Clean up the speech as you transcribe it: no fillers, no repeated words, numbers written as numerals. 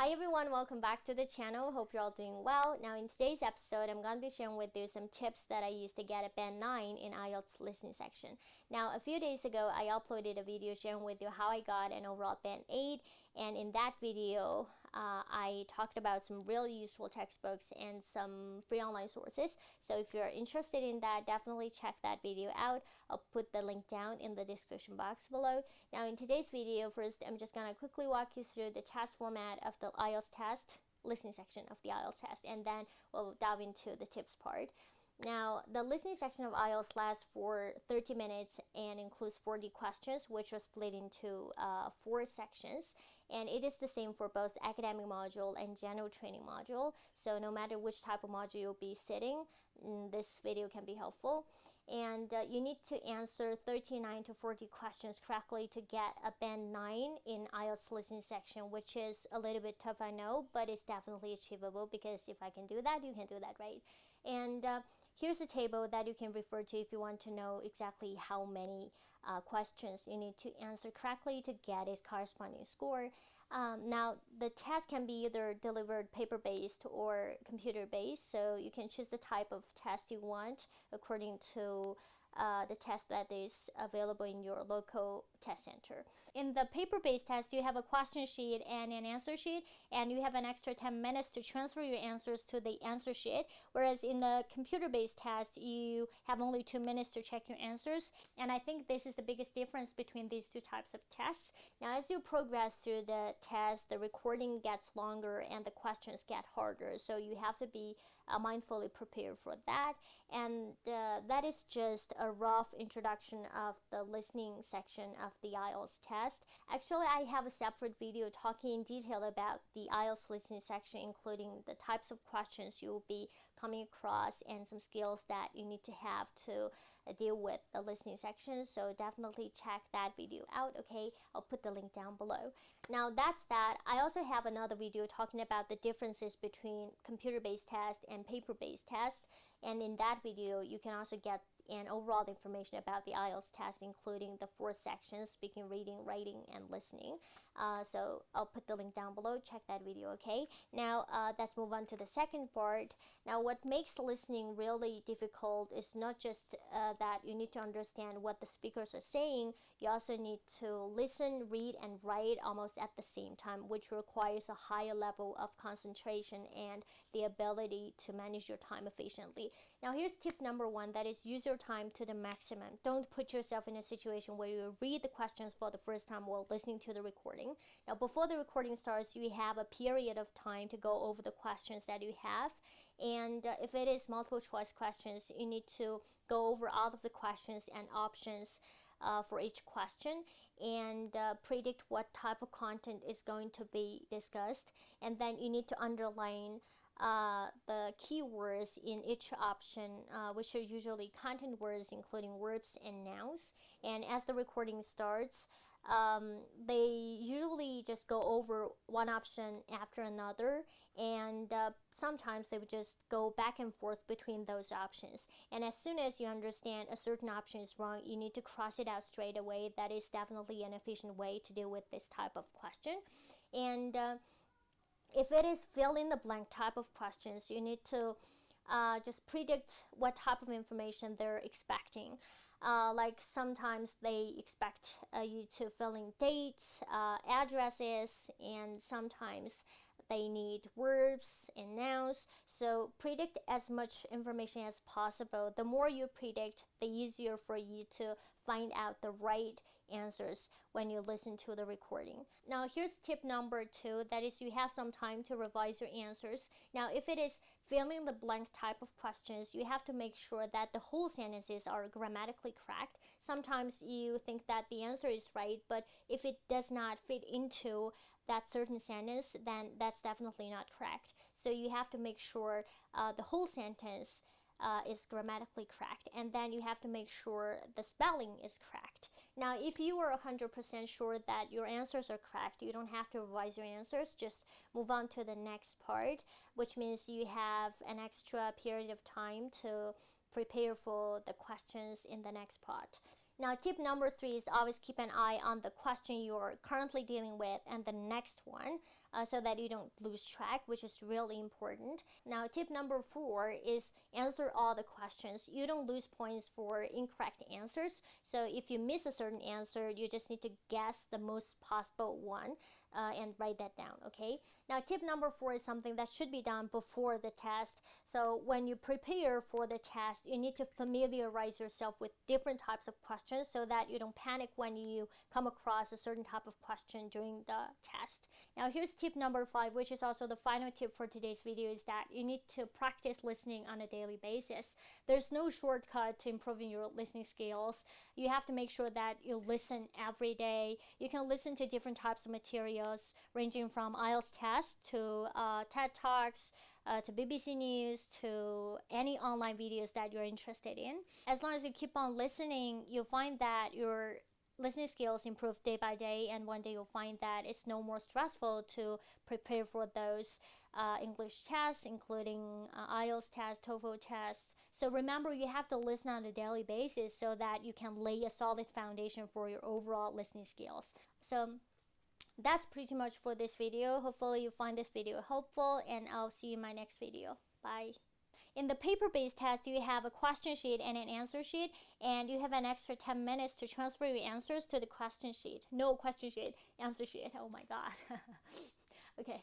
Hi everyone, welcome back to the channel. Hope you're all doing well. Now in today's episode, I'm going to be sharing with you some tips that I used to get a band 9 in IELTS listening section. Now a few days ago, I uploaded a video sharing with you how I got an overall band 8, and in that video, I talked about some really useful textbooks and some free online sources. So if you're interested in that, definitely check that video out. I'll put the link down in the description box below. Now in today's video, first I'm just going to quickly walk you through the test format of the IELTS test, listening section of the IELTS test, and then we'll dive into the tips part. Now, the listening section of IELTS lasts for 30 minutes and includes 40 questions, which are split into 4 sections. And it is the same for both academic module and general training module. So no matter which type of module you'll be sitting, this video can be helpful. And you need to answer 39 to 40 questions correctly to get a band 9 in IELTS listening section, which is a little bit tough, I know, but it's definitely achievable because if I can do that, you can do that, right? And here's a table that you can refer to if you want to know exactly how many questions you need to answer correctly to get its corresponding score. Now, the test can be either delivered paper-based or computer-based, so you can choose the type of test you want according to the test that is available in your local test center. In the paper-based test, you have a question sheet and an answer sheet, and you have an extra 10 minutes to transfer your answers to the answer sheet, whereas in the computer-based test, you have only 2 minutes to check your answers, and I think this is the biggest difference between these two types of tests. Now, as you progress through the test, the recording gets longer and the questions get harder, so you have to be mindfully prepared for that, and that is just a rough introduction of the listening section of the IELTS test. Actually, I have a separate video talking in detail about the IELTS listening section, including the types of questions you will be coming across and some skills that you need to have to deal with the listening section. So definitely check that video out, okay? I'll put the link down below. Now that's that. I also have another video talking about the differences between computer-based test and paper-based test. And in that video, you can also get and overall information about the IELTS test, including the 4 sections: speaking, reading, writing, and listening. So I'll put the link down below. Check that video, okay? Now let's move on to the second part. Now, what makes listening really difficult is not just that you need to understand what the speakers are saying. You also need to listen, read, and write almost at the same time, which requires a higher level of concentration and the ability to manage your time efficiently. Now, here's tip number 1, that is use your time to the maximum. Don't put yourself in a situation where you read the questions for the first time while listening to the recording. Now, before the recording starts, you have a period of time to go over the questions that you have. And if it is multiple choice questions, you need to go over all of the questions and options for each question and predict what type of content is going to be discussed. And then you need to underline the keywords in each option, which are usually content words, including verbs and nouns. And as the recording starts, they usually just go over one option after another, and sometimes they would just go back and forth between those options. And as soon as you understand a certain option is wrong, you need to cross it out straight away. That is definitely an efficient way to deal with this type of question. And if it is fill in the blank type of questions, you need to just predict what type of information they're expecting. Like sometimes they expect you to fill in dates, addresses, and sometimes they need verbs and nouns. So predict as much information as possible. The more you predict, the easier for you to find out the right answers when you listen to the recording. Now here's tip number 2, that is you have some time to revise your answers. Now if it is filling the blank type of questions, you have to make sure that the whole sentences are grammatically correct. Sometimes you think that the answer is right, but if it does not fit into that certain sentence, then that's definitely not correct. So you have to make sure the whole sentence is grammatically correct, and then you have to make sure the spelling is correct. Now, if you are 100% sure that your answers are correct, you don't have to revise your answers, just move on to the next part, which means you have an extra period of time to prepare for the questions in the next part. Now, tip number 3 is always keep an eye on the question you're currently dealing with and the next one. so that you don't lose track, which is really important. Now, tip number 4 is answer all the questions. You don't lose points for incorrect answers. So if you miss a certain answer, you just need to guess the most possible one and write that down, okay? Now, tip number 4 is something that should be done before the test. So when you prepare for the test, you need to familiarize yourself with different types of questions so that you don't panic when you come across a certain type of question during the test. Now, here's tip number 5, which is also the final tip for today's video, is that you need to practice listening on a daily basis. There's no shortcut to improving your listening skills. You have to make sure that you listen every day. You can listen to different types of materials, ranging from IELTS tests to TED Talks, to BBC News, to any online videos that you're interested in. As long as you keep on listening, you'll find that your listening skills improve day by day, and one day you'll find that it's no more stressful to prepare for those English tests, including IELTS tests, TOEFL tests. So remember, you have to listen on a daily basis so that you can lay a solid foundation for your overall listening skills. So that's pretty much for this video. Hopefully you find this video helpful, and I'll see you in my next video. Bye. In the paper-based test, you have a question sheet and an answer sheet, and you have an extra 10 minutes to transfer your answers to the question sheet. No question sheet, answer sheet. Oh my god. Okay.